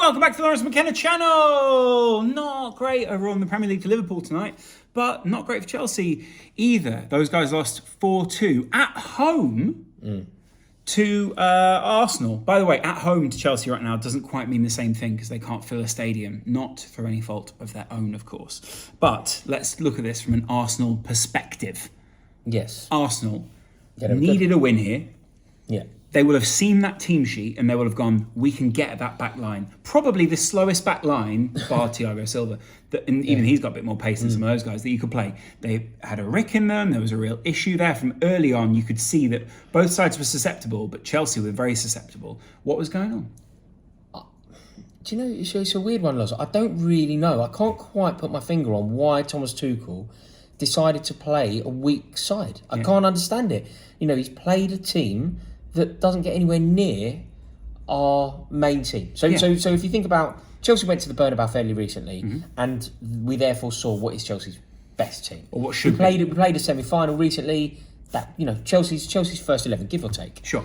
welcome back to the Laurence McKenna channel. Not great overall in the Premier League to Liverpool tonight, but not great for Chelsea either. Those guys lost 4-2 at home to Arsenal. By the way, at home to Chelsea right now doesn't quite mean the same thing because they can't fill a stadium, not through any fault of their own, of course. But let's look at this from an Arsenal perspective. Yes. Arsenal needed a win here. Yeah. They will have seen that team sheet and they will have gone, we can get at that back line. Probably the slowest back line, bar Thiago Silva, and even he's got a bit more pace than some of those guys that you could play. They had a rick in them. There was a real issue there from early on. You could see that both sides were susceptible, but Chelsea were very susceptible. What was going on? Do you know, it's a weird one, Loz. I don't really know. I can't quite put my finger on why Thomas Tuchel decided to play a weak side. I can't understand it. You know, he's played a team that doesn't get anywhere near our main team. So if you think about, Chelsea went to the Bernabeu fairly recently, and we therefore saw what is Chelsea's best team. Or what should we played a semi-final recently. That, you know, Chelsea's first 11, give or take. Sure.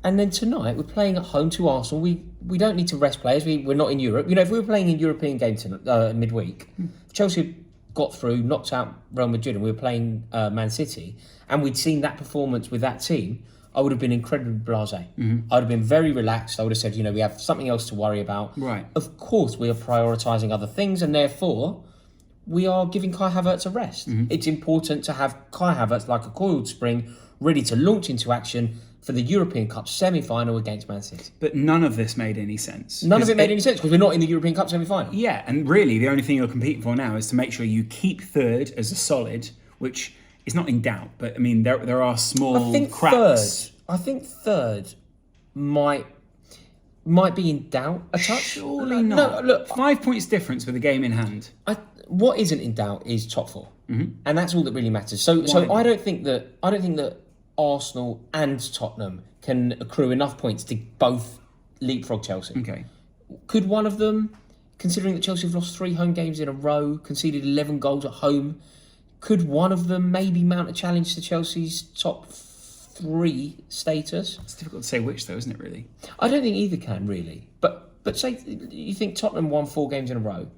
And then tonight we're playing at home to Arsenal. We don't need to rest players. We're not in Europe. You know, if we were playing in European games midweek, Chelsea got through, knocked out Real Madrid, and we were playing Man City, and we'd seen that performance with that team, I would have been incredibly blasé. I would have been very relaxed. I would have said, you know, we have something else to worry about. Right. Of course, we are prioritising other things, and therefore, we are giving Kai Havertz a rest. It's important to have Kai Havertz like a coiled spring, ready to launch into action for the European Cup semi-final against Man City. But none of this made any sense. None of it made any sense because we're not in the European Cup semi-final. Yeah, and really the only thing you're competing for now is to make sure you keep third as a solid, which is not in doubt. But I mean, there are small cracks. I think third might be in doubt a touch. Surely not. No, look, 5 points difference with a game in hand. What isn't in doubt is top four, and that's all that really matters. So I don't think that Arsenal and Tottenham can accrue enough points to both leapfrog Chelsea. Okay. Could one of them, considering that Chelsea have lost 3 home games in a row, conceded 11 goals at home, could one of them maybe mount a challenge to Chelsea's top 3 status? It's difficult to say which, though, isn't it, really? I don't think either can, really. But say you think Tottenham won 4 games in a row,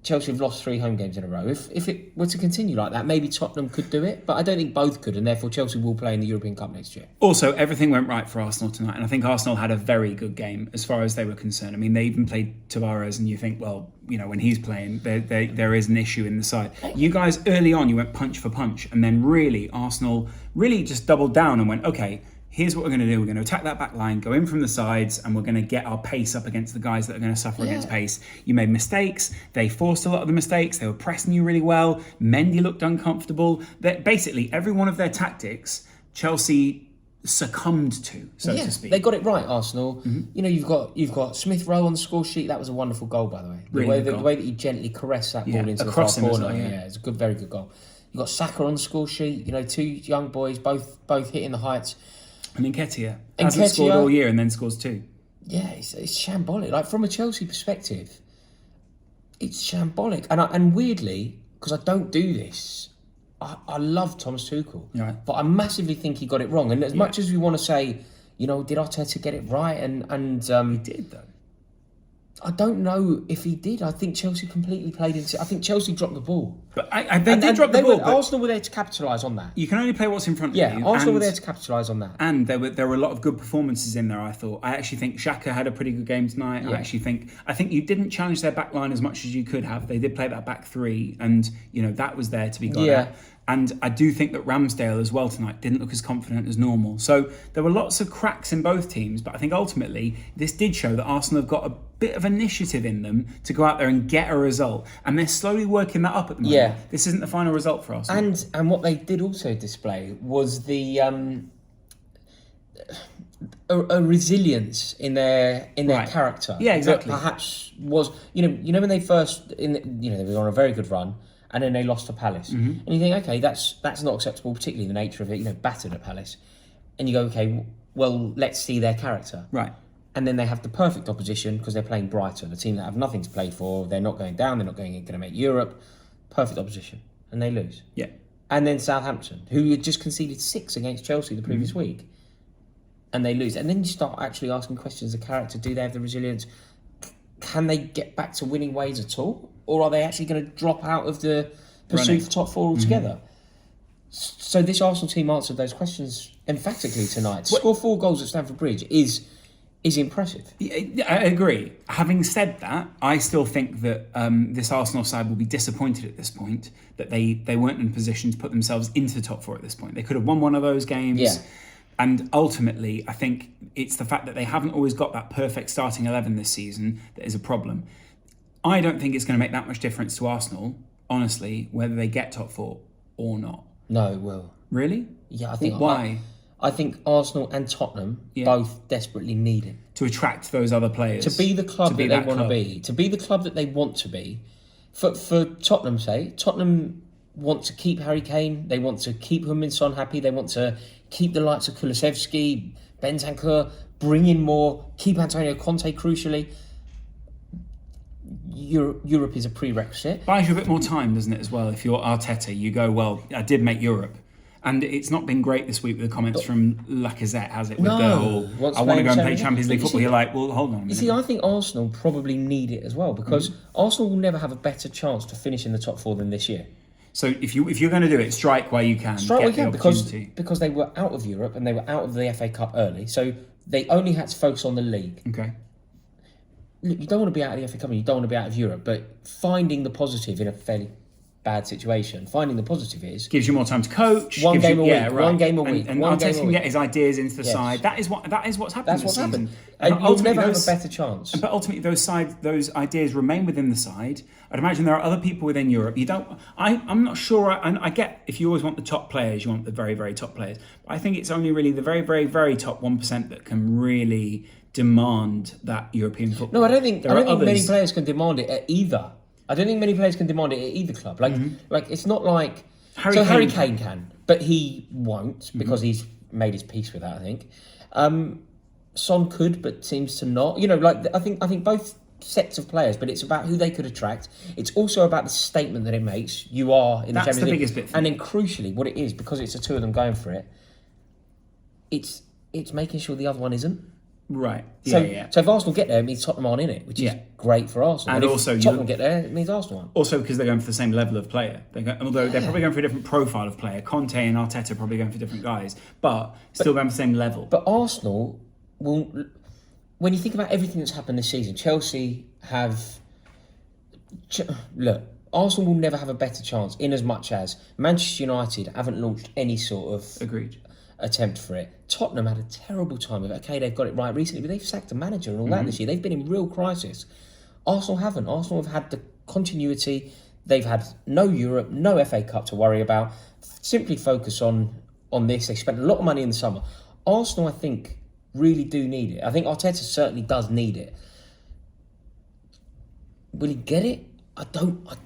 Chelsea have lost 3 home games in a row. If it were to continue like that, maybe Tottenham could do it, but I don't think both could, and therefore Chelsea will play in the European Cup next year. Also, everything went right for Arsenal tonight, and I think Arsenal had a very good game as far as they were concerned. I mean, they even played Tavares, and you think, well, you know, when he's playing, there is an issue in the side. You guys, early on, you went punch for punch, and then really, Arsenal really just doubled down and went, okay, here's what we're going to do. We're going to attack that back line, go in from the sides, and we're going to get our pace up against the guys that are going to suffer against pace. You made mistakes. They forced a lot of the mistakes. They were pressing you really well. Mendy looked uncomfortable. Basically, every one of their tactics, Chelsea succumbed to, so to speak. They got it right, Arsenal. You know, you've got Smith-Rowe on the score sheet. That was a wonderful goal, by the way. The way that he gently caressed that ball into the far corner. Well, it's a very good goal. You've got Saka on the score sheet. You know, 2 young boys, both hitting the heights. And Nketiah hasn't scored all year and then scores 2. Yeah, it's shambolic. Like, from a Chelsea perspective, it's shambolic. And weirdly, because I don't do this, I love Thomas Tuchel. Right. But I massively think he got it wrong. And as much as we want to say, you know, did Arteta get it right? And he did, though. I don't know if he did. I think Chelsea completely played into. I think Chelsea dropped the ball. But they did drop the ball. Arsenal were there to capitalise on that. You can only play what's in front of you. Yeah, Arsenal were there to capitalise on that. And there were a lot of good performances in there, I thought. I actually think Xhaka had a pretty good game tonight. Yeah. I think you didn't challenge their back line as much as you could have. They did play that back 3, and you know that was there to be got at. And I do think that Ramsdale as well tonight didn't look as confident as normal. So there were lots of cracks in both teams, but I think ultimately this did show that Arsenal have got a bit of initiative in them to go out there and get a result. And they're slowly working that up at the moment. Yeah. This isn't the final result for Arsenal. And what they did also display was the a resilience in their character. Yeah, exactly. That perhaps was, you know when they first they were on a very good run. And then they lost to Palace. And you think, okay, that's not acceptable, particularly the nature of it, you know, battered at Palace. And you go, okay, well, let's see their character. Right. And then they have the perfect opposition because they're playing Brighton, a team that have nothing to play for. They're not going down. They're not going to make Europe. Perfect opposition. And they lose. Yeah. And then Southampton, who had just conceded 6 against Chelsea the previous week. And they lose. And then you start actually asking questions of character. Do they have the resilience? can they get back to winning ways at all? Or are they actually going to drop out of the pursuit for top 4 altogether? So this Arsenal team answered those questions emphatically tonight. To score 4 goals at Stamford Bridge is impressive. I agree. Having said that, I still think that this Arsenal side will be disappointed at this point that they weren't in a position to put themselves into the top 4 at this point. They could have won one of those games. Yeah. And ultimately, I think it's the fact that they haven't always got that perfect starting 11 this season that is a problem. I don't think it's going to make that much difference to Arsenal, honestly, whether they get top 4 or not. No, it will. Really? Yeah, I think... Why? I think Arsenal and Tottenham both desperately need it. To attract those other players. To be the club that they want to be. To be the club that they want to be. For Tottenham's sake, Tottenham want to keep Harry Kane. They want to keep Heung-min Son happy. They want to keep the likes of Kulusevski, Bentancur, bring in more, keep Antonio Conte crucially. Europe is a prerequisite. Buys you a bit more time, doesn't it, as well? If you're Arteta, you go, well, I did make Europe. And it's not been great this week with the comments from Lacazette, has it? With I want to go and play Champions League football. You're like, well, hold on a minute. You see, I think Arsenal probably need it as well because Arsenal will never have a better chance to finish in the top 4 than this year. So if you're going to do it, strike while you can. Strike while you can because they were out of Europe and they were out of the FA Cup early. So they only had to focus on the league. Okay. Look, you don't want to be out of the FA Cup and you don't want to be out of Europe, but finding the positive in a fairly bad situation, finding the positive gives you more time to coach. One game a week. And Arteta can get his ideas into the side. That is what's happened. That's what's happened. And you'll never have a better chance. But ultimately, those ideas remain within the side. I'd imagine there are other people within Europe. I'm not sure. I get if you always want the top players, you want the very, very top players. But I think it's only really the very, very, very top 1% that can really demand that European football. No, I don't think many players can demand it at either. I don't think many players can demand it at either club. Like it's not like Harry Kane can, but he won't because he's made his peace with that. I think Son could, but seems to not. I think both sets of players, but it's about who they could attract. It's also about the statement that it makes. You are in the Champions League. That's the biggest bit. And then crucially, what it is because it's the two of them going for it. It's making sure the other one isn't. Right. So if Arsenal get there, it means Tottenham aren't in it, which is great for Arsenal. And also, if Tottenham get there, it means Arsenal aren't. Also, because they're going for the same level of player. Although they're probably going for a different profile of player. Conte and Arteta are probably going for different guys, but still going for the same level. But Arsenal will... When you think about everything that's happened this season, Chelsea have... Look, Arsenal will never have a better chance in as much as Manchester United haven't launched any sort of... Agreed. Attempt for it. Tottenham had a terrible time of it. Okay, they've got it right recently, but they've sacked a manager and all that this year. They've been in real crisis. Arsenal haven't. Arsenal have had the continuity. They've had no Europe, no FA Cup to worry about. Simply focus on this. They spent a lot of money in the summer. Arsenal, I think, really do need it. I think Arteta certainly does need it. Will he get it? I don't know,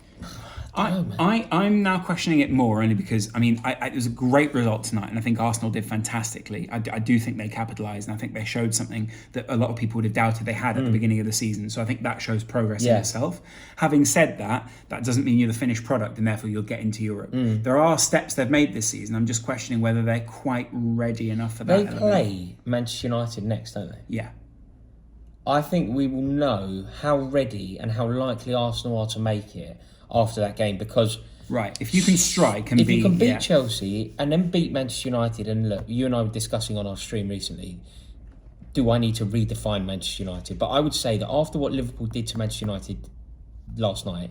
I'm now questioning it more only because, it was a great result tonight and I think Arsenal did fantastically. I do think they capitalised and I think they showed something that a lot of people would have doubted they had at the beginning of the season. So I think that shows progress in itself. Having said that, that doesn't mean you're the finished product and therefore you'll get into Europe. There are steps they've made this season. I'm just questioning whether they're quite ready enough for that. They play Manchester United next, don't they? Yeah. I think we will know how ready and how likely Arsenal are to make it after that game because if you can strike and if you can beat Chelsea and then beat Manchester United, and look, you and I were discussing on our stream recently, do I need to redefine Manchester United? But I would say that after what Liverpool did to Manchester United last night,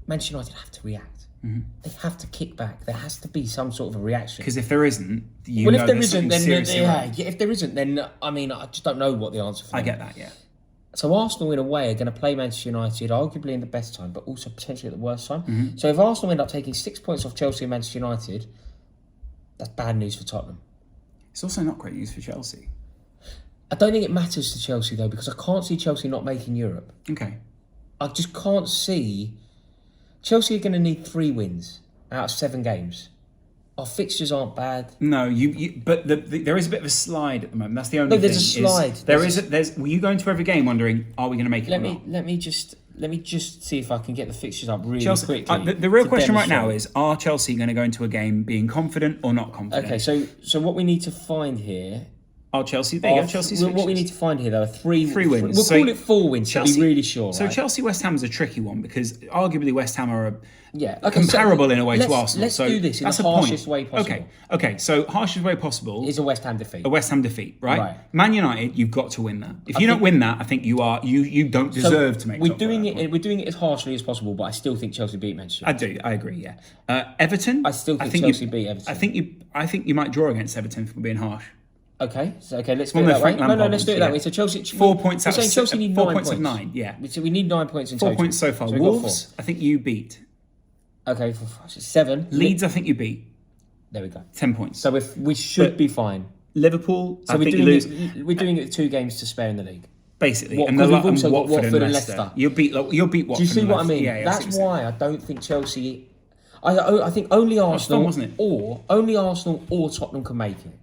Manchester United have to react. They have to kick back. There has to be some sort of a reaction. Because if there isn't, if there isn't, then I just don't know what the answer for. I get that, yeah. So Arsenal, in a way, are going to play Manchester United, arguably in the best time, but also potentially at the worst time. So if Arsenal end up taking 6 points off Chelsea and Manchester United, that's bad news for Tottenham. It's also not great news for Chelsea. I don't think it matters to Chelsea, though, because I can't see Chelsea not making Europe. Okay. I just can't see... Chelsea are going to need 3 wins out of 7 games. Our fixtures aren't bad. No, but there is a bit of a slide at the moment. That's the only thing. No, there's a slide. Were you going to every game wondering, are we going to make it or not? Let me just see if I can get the fixtures up really quickly. The real question right now is, are Chelsea going to go into a game being confident or not confident? Okay, so what we need to find here Oh, Chelsea. There you go. Chelsea's What we fixtures. need to find here, though, are three wins. We'll So call it 4 wins to be really sure. So right? Chelsea West Ham is a tricky one because arguably West Ham are comparable in a way to Arsenal. Let's so do this in that's the a point. harshest way possible. Okay. So harshest way possible Is a West Ham defeat. A West Ham defeat, right? Right. Man United, you've got to win that. If you don't win that, I think you don't deserve to make. We're top doing four. it. We're doing it as harshly as possible, but I still think Chelsea beat Manchester. I do. I agree. Yeah. Everton. I still think Chelsea beat Everton. I think you might draw against Everton for being harsh. Okay, so let's do One it of that the way. Frank No, Lampard let's do it ones, that yeah. way. So Chelsea, 4 points. We're Out saying of Chelsea need 4 9 points points. of 9. Yeah. So we need 9 points in 4 total. points so far. So we got Wolves, I think you beat. 4. Okay, 7. Leeds, I think you beat. There we go. 10 points. So we should be fine. Liverpool, So I we're think you doing lose. we're doing it with 2 games to spare in the league. Basically, What- and because the we've also got Watford and Leicester. You'll beat Watford. Do you see and what I Leicester. mean? Yeah, That's I why I don't think Chelsea. I think only Arsenal, wasn't it? or Tottenham can make it.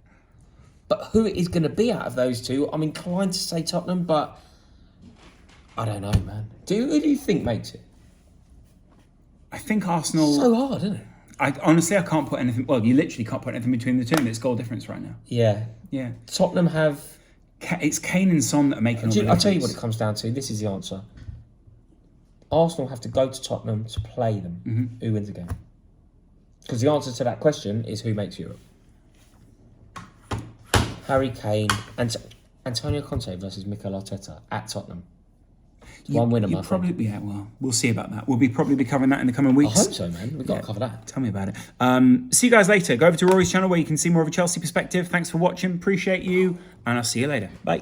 But who it is going to be out of those two? I'm inclined to say Tottenham, but I don't know, man. Who do you think makes it? I think Arsenal. So hard, isn't it? I can't put anything. Well, you literally can't put anything between the two. And it's goal difference right now. Yeah. Yeah. Tottenham have. It's Kane and Son that are making all the I'll tell you difference. what it comes down to. This is the answer. Arsenal have to go to Tottenham to play them. Mm-hmm. Who wins the game? Because the answer to that question is who makes Europe. Harry Kane and Antonio Conte versus Mikel Arteta at Tottenham. One winner, my friend. Yeah, well, we'll see about that. We'll probably be covering that in the coming I weeks. hope so, man. We've got to cover that. Tell me about it. See you guys later. Go over to Rory's channel where you can see more of a Chelsea perspective. Thanks for watching. Appreciate you. And I'll see you later. Bye.